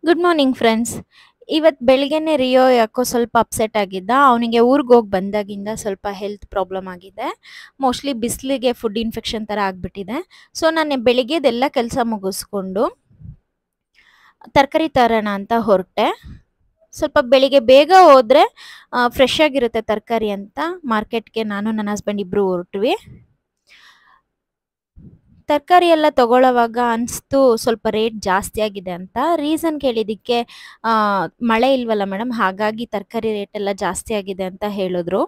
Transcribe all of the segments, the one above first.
Good morning friends. ಇವತ್ತು ಬೆಳಿಗ್ಗೆನೆ ರಿಯೋ ಯಾಕೋ ಸ್ವಲ್ಪ ಅಪ್ಸೆಟ್ ಆಗಿದ್ದ. ಅವನಿಗೆ ಊರಿಗೆ ಹೋಗಿ ಬಂದಾಗಿಂದ ಸ್ವಲ್ಪ ಹೆಲ್ತ್ ಪ್ರಾಬ್ಲಮ್ ಆಗಿದೆ. ಮೋಸ್ಟ್ಲಿ ಬಿಸಿಲಿಗೆ ಫುಡ್ ಇನ್ಫೆಕ್ಷನ್ ಥರ ಆಗಿಬಿಟ್ಟಿದೆ. ಸೊ ನಾನು ಬೆಳಿಗ್ಗೆದೆಲ್ಲ ಕೆಲಸ ಮುಗಿಸ್ಕೊಂಡು ತರಕಾರಿ ತರೋಣ ಅಂತ ಹೊರಟೆ. ಸ್ವಲ್ಪ ಬೆಳಿಗ್ಗೆ ಬೇಗ ಹೋದರೆ ಫ್ರೆಶ್ ಆಗಿರುತ್ತೆ ತರಕಾರಿ ಅಂತ ಮಾರ್ಕೆಟ್ಗೆ ನಾನು ನನ್ನ ಹಸ್ಬೆಂಡ್ ಇಬ್ಬರು ಹೊರಟ್ವಿ. ತರಕಾರಿ ಎಲ್ಲ ತಗೊಳ್ಳೋವಾಗ ಅನಿಸ್ತು ಸ್ವಲ್ಪ ರೇಟ್ ಜಾಸ್ತಿ ಆಗಿದೆ ಅಂತ. ರೀಸನ್ ಕೇಳಿದ್ದಕ್ಕೆ ಮಳೆ ಇಲ್ವಲ್ಲ ಮೇಡಮ್, ಹಾಗಾಗಿ ತರಕಾರಿ ರೇಟ್ ಎಲ್ಲ ಜಾಸ್ತಿ ಆಗಿದೆ ಅಂತ ಹೇಳಿದ್ರು.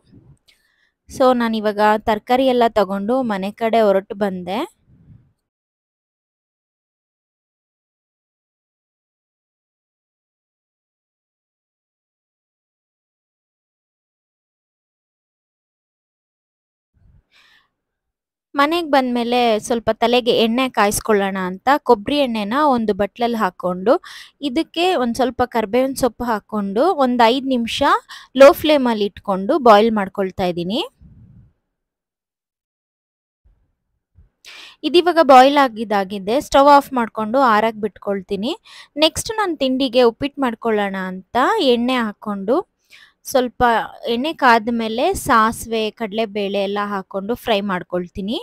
ಸೊ ನಾನಿವಾಗ ತರಕಾರಿ ಎಲ್ಲ ತಗೊಂಡು ಮನೆ ಕಡೆ ಹೊರಟು ಬಂದೆ. ಮನೆಗೆ ಬಂದಮೇಲೆ ಸ್ವಲ್ಪ ತಲೆಗೆ ಎಣ್ಣೆ ಕಾಯಿಸ್ಕೊಳ್ಳೋಣ ಅಂತ ಕೊಬ್ಬರಿ ಎಣ್ಣೆನ ಒಂದು ಬಟ್ಲಲ್ಲಿ ಹಾಕ್ಕೊಂಡು ಇದಕ್ಕೆ ಒಂದು ಸ್ವಲ್ಪ ಕರಿಬೇವಿನ ಸೊಪ್ಪು ಹಾಕ್ಕೊಂಡು ಒಂದು 5 ನಿಮಿಷ ಲೋ ಫ್ಲೇಮಲ್ಲಿ ಇಟ್ಕೊಂಡು ಬಾಯ್ಲ್ ಮಾಡ್ಕೊಳ್ತಾ ಇದ್ದೀನಿ. ಇದಿವಾಗ ಬಾಯ್ಲ್ ಆಗಿದ್ದಾಗಿದೆ. ಸ್ಟವ್ ಆಫ್ ಮಾಡಿಕೊಂಡು ಆರಕ್ಕೆ ಬಿಟ್ಕೊಳ್ತೀನಿ. ನೆಕ್ಸ್ಟ್ ನಾನು ತಿಂಡಿಗೆ ಉಪ್ಪಿಟ್ಟು ಮಾಡ್ಕೊಳ್ಳೋಣ ಅಂತ ಎಣ್ಣೆ ಹಾಕ್ಕೊಂಡು ಸ್ವಲ್ಪ ಎಣ್ಣೆ ಕಾದ ಮೇಲೆ ಸಾಸಿವೆ ಕಡಲೆಬೇಳೆ ಎಲ್ಲ ಹಾಕ್ಕೊಂಡು ಫ್ರೈ ಮಾಡ್ಕೊಳ್ತೀನಿ.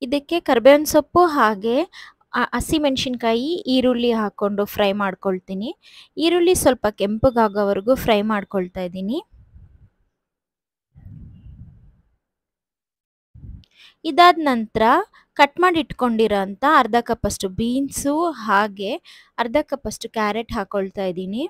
ಇದಕ್ಕೆ ಕರಿಬೇವಿನ ಸೊಪ್ಪು ಹಾಗೆ ಹಸಿಮೆಣಸಿನ್ಕಾಯಿ ಈರುಳ್ಳಿ ಹಾಕ್ಕೊಂಡು ಫ್ರೈ ಮಾಡ್ಕೊಳ್ತೀನಿ. ಈರುಳ್ಳಿ ಸ್ವಲ್ಪ ಕೆಂಪಗಾಗೋವರೆಗೂ ಫ್ರೈ ಮಾಡ್ಕೊಳ್ತಾ ಇದ್ದೀನಿ. ಇದಾದ ನಂತರ ಕಟ್ ಮಾಡಿ ಇಟ್ಕೊಂಡಿರೋ ಅಂಥ ಅರ್ಧ ಕಪ್ಪಷ್ಟು ಬೀನ್ಸು ಹಾಗೆ ಅರ್ಧ ಕಪ್ಪಷ್ಟು ಕ್ಯಾರೆಟ್ ಹಾಕ್ಕೊಳ್ತಾ ಇದ್ದೀನಿ.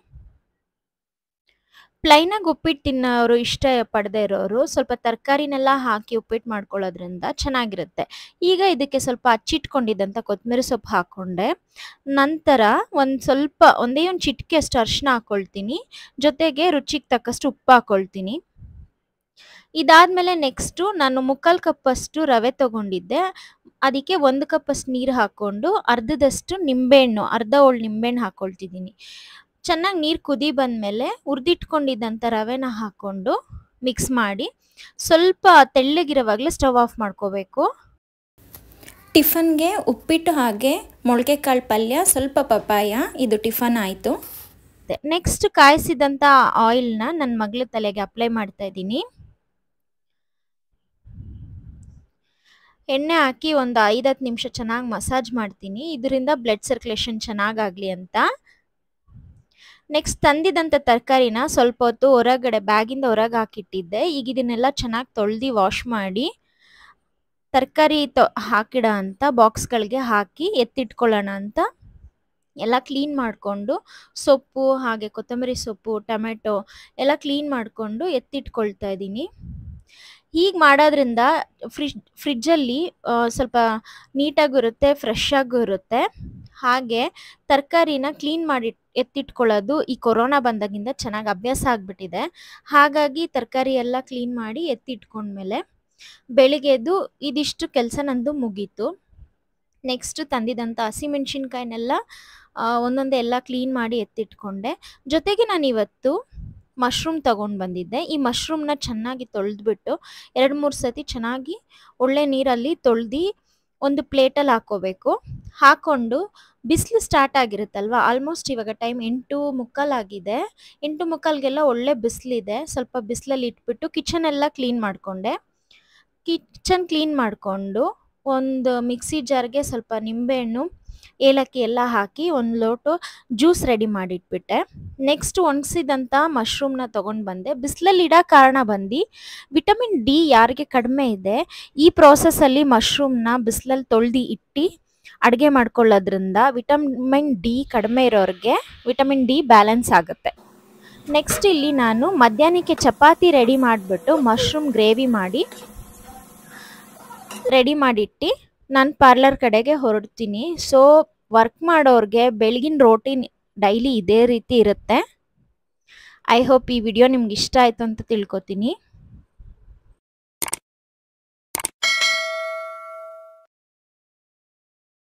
ಪ್ಲೈನಾಗಿ ಉಪ್ಪಿಟ್ಟು ತಿನ್ನೋರು ಇಷ್ಟ ಪಡದೇ ಇರೋರು ಸ್ವಲ್ಪ ತರಕಾರಿನೆಲ್ಲ ಹಾಕಿ ಉಪ್ಪಿಟ್ಟು ಮಾಡ್ಕೊಳ್ಳೋದ್ರಿಂದ ಚೆನ್ನಾಗಿರುತ್ತೆ. ಈಗ ಇದಕ್ಕೆ ಸ್ವಲ್ಪ ಹಚ್ಚಿಟ್ಕೊಂಡಿದ್ದಂಥ ಕೊತ್ತಂಬರಿ ಸೊಪ್ಪು ಹಾಕ್ಕೊಂಡೆ. ನಂತರ ಒಂದೇ ಒಂದು ಚಿಟಿಕೆ ಅಷ್ಟು ಅರಿಶಿನ ಹಾಕ್ಕೊಳ್ತೀನಿ. ಜೊತೆಗೆ ರುಚಿಗೆ ತಕ್ಕಷ್ಟು ಉಪ್ಪು ಹಾಕ್ಕೊಳ್ತೀನಿ. ಇದಾದಮೇಲೆ ನೆಕ್ಸ್ಟು ನಾನು 3/4 ಕಪ್ಪಷ್ಟು ರವೆ ತೊಗೊಂಡಿದ್ದೆ. ಅದಕ್ಕೆ 1 ಕಪ್ಪಷ್ಟು ನೀರು ಹಾಕ್ಕೊಂಡು ಅರ್ಧದಷ್ಟು ನಿಂಬೆಹಣ್ಣು, ಅರ್ಧ ಹೋಳು ನಿಂಬೆಹಣ್ಣು ಹಾಕ್ಕೊಳ್ತಿದ್ದೀನಿ. ಚೆನ್ನಾಗಿ ನೀರು ಕುದಿ ಬಂದಮೇಲೆ ಹುರಿದಿಟ್ಕೊಂಡಿದ್ದಂಥ ರವೆನ ಹಾಕ್ಕೊಂಡು ಮಿಕ್ಸ್ ಮಾಡಿ ಸ್ವಲ್ಪ ತೆಳ್ಳಗಿರೋವಾಗಲೇ ಸ್ಟವ್ ಆಫ್ ಮಾಡ್ಕೋಬೇಕು. ಟಿಫನ್ಗೆ ಉಪ್ಪಿಟ್ಟು ಹಾಗೆ ಮೊಳಕೆ ಕಾಳು ಪಲ್ಯ, ಸ್ವಲ್ಪ ಪಪಾಯ, ಇದು ಟಿಫನ್ ಆಯಿತು. ನೆಕ್ಸ್ಟ್ ಕಾಯಿಸಿದಂಥ ಆಯಿಲ್ನ ನನ್ನ ಮಗಳ ತಲೆಗೆ ಅಪ್ಲೈ ಮಾಡ್ತಾ ಇದ್ದೀನಿ. ಎಣ್ಣೆ ಹಾಕಿ ಒಂದು 5-10 ನಿಮಿಷ ಚೆನ್ನಾಗಿ ಮಸಾಜ್ ಮಾಡ್ತೀನಿ. ಇದರಿಂದ ಬ್ಲಡ್ ಸರ್ಕ್ಯುಲೇಷನ್ ಚೆನ್ನಾಗಾಗಲಿ ಅಂತ. ನೆಕ್ಸ್ಟ್ ತಂದಿದ್ದಂಥ ತರಕಾರಿನ ಸ್ವಲ್ಪ ಹೊತ್ತು ಹೊರಗಡೆ ಬ್ಯಾಗಿಂದ ಹೊರಗೆ ಹಾಕಿಟ್ಟಿದ್ದೆ. ಈಗ ಇದನ್ನೆಲ್ಲ ಚೆನ್ನಾಗಿ ತೊಳೆದು ವಾಶ್ ಮಾಡಿ ತರಕಾರಿ ಹಾಕಿಡೋ ಅಂಥ ಬಾಕ್ಸ್ಗಳಿಗೆ ಹಾಕಿ ಎತ್ತಿಟ್ಕೊಳ್ಳೋಣ ಅಂತ ಎಲ್ಲ ಕ್ಲೀನ್ ಮಾಡಿಕೊಂಡು ಸೊಪ್ಪು ಹಾಗೆ ಕೊತ್ತಂಬರಿ ಸೊಪ್ಪು ಟೊಮೆಟೊ ಎಲ್ಲ ಕ್ಲೀನ್ ಮಾಡಿಕೊಂಡು ಎತ್ತಿಟ್ಕೊಳ್ತಾ ಇದ್ದೀನಿ. ಹೀಗೆ ಮಾಡೋದ್ರಿಂದ ಫ್ರಿಡ್ಜಲ್ಲಿ ಸ್ವಲ್ಪ ನೀಟಾಗಿರುತ್ತೆ, ಫ್ರೆಶ್ ಆಗೂ ಇರುತ್ತೆ. ಹಾಗೆ ತರಕಾರಿನ ಕ್ಲೀನ್ ಮಾಡಿ ಎತ್ತಿಟ್ಕೊಳ್ಳೋದು ಈ ಕೊರೋನಾ ಬಂದಾಗಿಂದ ಚೆನ್ನಾಗಿ ಅಭ್ಯಾಸ ಆಗಿಬಿಟ್ಟಿದೆ. ಹಾಗಾಗಿ ತರಕಾರಿ ಎಲ್ಲ ಕ್ಲೀನ್ ಮಾಡಿ ಎತ್ತಿಟ್ಕೊಂಡ್ಮೇಲೆ ಬೆಳಿಗ್ಗೆದು ಇದಿಷ್ಟು ಕೆಲಸ ನಂದು ಮುಗೀತು. ನೆಕ್ಸ್ಟ್ ತಂದಿದ್ದಂಥ ಹಸಿಮೆಣ್ಸಿನ್ಕಾಯಿನೆಲ್ಲ ಒಂದೊಂದೇ ಎಲ್ಲ ಕ್ಲೀನ್ ಮಾಡಿ ಎತ್ತಿಟ್ಕೊಂಡೆ. ಜೊತೆಗೆ ನಾನಿವತ್ತು ಮಶ್ರೂಮ್ ತೊಗೊಂಡು ಬಂದಿದ್ದೆ. ಈ ಮಶ್ರೂಮ್ನ ಚೆನ್ನಾಗಿ ತೊಳೆದ್ಬಿಟ್ಟು 2-3 ಸತಿ ಚೆನ್ನಾಗಿ ಒಳ್ಳೆ ನೀರಲ್ಲಿ ತೊಳೆದು ಒಂದು ಪ್ಲೇಟಲ್ಲಿ ಹಾಕ್ಕೋಬೇಕು. ಹಾಕ್ಕೊಂಡು ಬಿಸಿಲು ಸ್ಟಾರ್ಟ್ ಆಗಿರುತ್ತಲ್ವ, ಆಲ್ಮೋಸ್ಟ್ ಇವಾಗ ಟೈಮ್ 8:45 ಆಗಿದೆ. 8:45ಗೆಲ್ಲ ಒಳ್ಳೆ ಬಿಸಿಲಿದೆ. ಸ್ವಲ್ಪ ಬಿಸಿಲಲ್ಲಿ ಇಟ್ಬಿಟ್ಟು ಕಿಚನ್ ಎಲ್ಲ ಕ್ಲೀನ್ ಮಾಡಿಕೊಂಡೆ. ಕಿಚನ್ ಕ್ಲೀನ್ ಮಾಡಿಕೊಂಡು ಒಂದು ಮಿಕ್ಸಿ ಜಾರ್ಗೆ ಸ್ವಲ್ಪ ನಿಂಬೆಹಣ್ಣು, ಏಲಕ್ಕಿ ಎಲ್ಲ ಹಾಕಿ ಒಂದು ಲೋಟ ಜ್ಯೂಸ್ ರೆಡಿ ಮಾಡಿಟ್ಬಿಟ್ಟೆ. ನೆಕ್ಸ್ಟ್ ಒಣಗಿಸಿದಂಥ ಮಶ್ರೂಮ್ನ ತೊಗೊಂಡು ಬಂದೆ. ಬಿಸಿಲಲ್ಲಿ ಇಡೋ ಕಾರಣ ಬಂದು ವಿಟಮಿನ್ ಡಿ ಯಾರಿಗೆ ಕಡಿಮೆ ಇದೆ ಈ ಪ್ರೋಸೆಸ್ಸಲ್ಲಿ ಮಶ್ರೂಮ್ನ ಬಿಸಿಲಲ್ಲಿ ತೊಳೆದು ಇಟ್ಟು ಅಡುಗೆ ಮಾಡ್ಕೊಳ್ಳೋದ್ರಿಂದ ವಿಟಮಿನ್ ಡಿ ಕಡಿಮೆ ಇರೋರಿಗೆ ವಿಟಮಿನ್ ಡಿ ಬ್ಯಾಲೆನ್ಸ್ ಆಗುತ್ತೆ. ನೆಕ್ಸ್ಟ್ ಇಲ್ಲಿ ನಾನು ಮಧ್ಯಾಹ್ನಕ್ಕೆ ಚಪಾತಿ ರೆಡಿ ಮಾಡಿಬಿಟ್ಟು ಮಶ್ರೂಮ್ ಗ್ರೇವಿ ಮಾಡಿ ರೆಡಿ ಮಾಡಿಟ್ಟು ನಾನು ಪಾರ್ಲರ್ ಕಡೆಗೆ ಹೊರಡ್ತೀನಿ. ಸೊ ವರ್ಕ್ ಮಾಡೋರಿಗೆ ಬೆಳಗಿನ ರೋಟೀನ್ ಡೈಲಿ ಇದೇ ರೀತಿ ಇರುತ್ತೆ. ಐ ಹೋಪ್ ಈ ವಿಡಿಯೋ ನಿಮ್ಗೆ ಇಷ್ಟ ಆಯಿತು ಅಂತ ತಿಳ್ಕೊತೀನಿ.